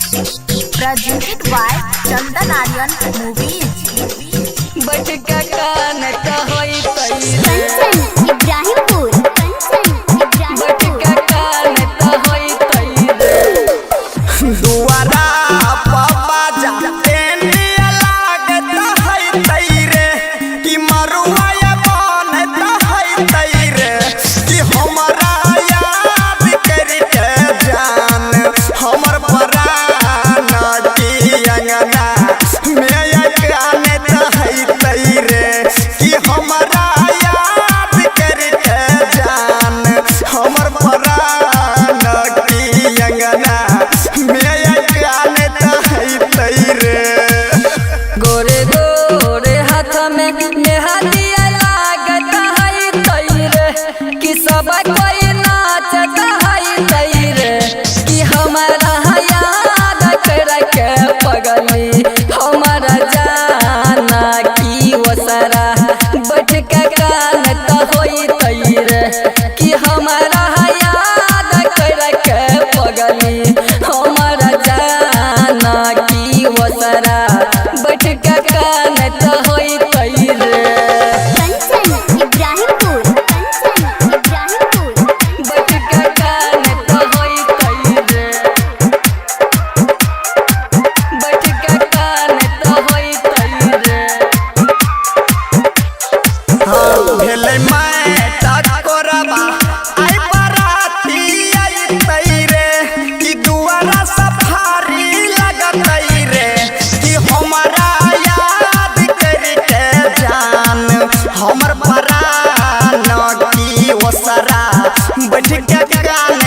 Presented by Chandan Aryan Movies. बटका कान होई कंचन इब्राहिमपुर बटका कान होई दुआरा पापा जाते निया लागत है तैरे कि मरुआ बनत है तैरे कि हमरा याद करके जान हमर परान की अंगना में कानत है तैरे कि हमरा याद करके जान हमर परान की अंगना गोरे गोरे हाथ में मेहंदिया लागत है तैरे कि सब कोई नाचत है तैरे कि हमारा याद करके पगली हमारा जाना की वसरा बटका कान होई तैरे कि हमारा याद करके पगली हमारा जाना की वसरा बटका कान होई तैरे कंचन इब्राहिमपुर बटका कान होई तैरे बटका कान होई तैरे भेलै मैं टकोरबा आई बराती आई तैरे कि दुआरा सफारी लगत रे कि हमरा याद करके जान हमर परान की ओसरा बटका कान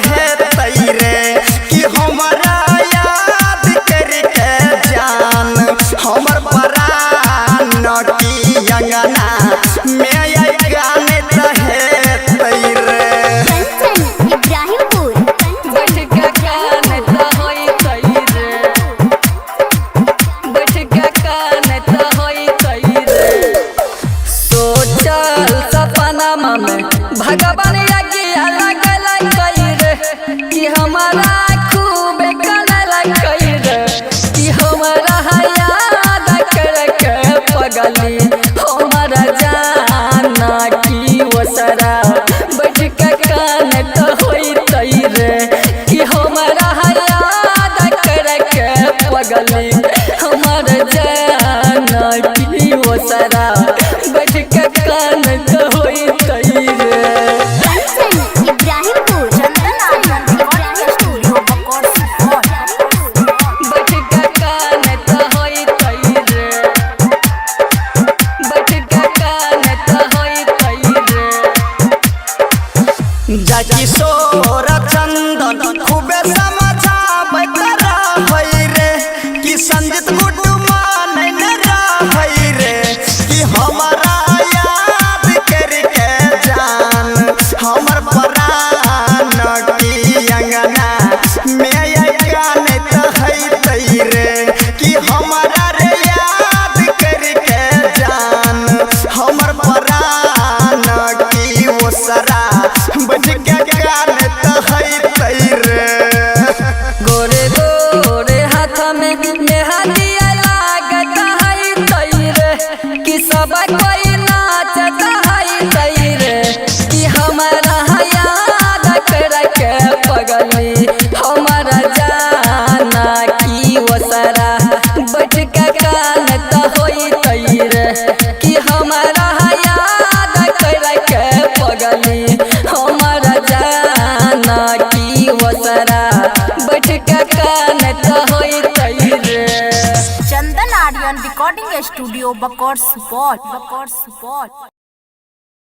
है तैरे कि हमरा याद करके जान हमर परान की अंगना में कानत है तैरे कंचन इब्राहिमपुर बटका कान होई तैरे बटका कान होई तैरे सोचल सपना में भगवान यज्ञ लगल कैरे कि हमारा खूब कनल कैरे कि हमारा याद करके पगली हमारा जाना की वसरा बटका कान होई तैरे कि हमारा याद करके पगली हमारा जाना की वसरा बटका कान होई तैरे कंचन इब्राहिमपुर चंदन आर्यन रिकॉर्डिंग स्टूडियो बकौर सुपौल बटका कान होई तैरे बटका कान होई तैरे जाकी सोर चंदन खूबे समझाबत रहै रे कि संजित गुड्डू मान न रहै रे कि हमरा याद करके जान हमर परान की अंगना में कानत है तैरे कि हमरा रे याद करके जान हमर परान की ओसरा बटका कानत है तैरे गोरे गोरे हाथ में मेहंदिया लागत है तैरे कि सब कोई नाचत है तैरे कि हमारा याद करके पगली हमारा जाना की वसरा बटका कान होई तैरे कि हमारा याद करके पगली हमारा जाना की वसरा बटका कान होई तैरे चंदन आर्यन रिकॉर्डिंग स्टूडियो बकौर सुपौल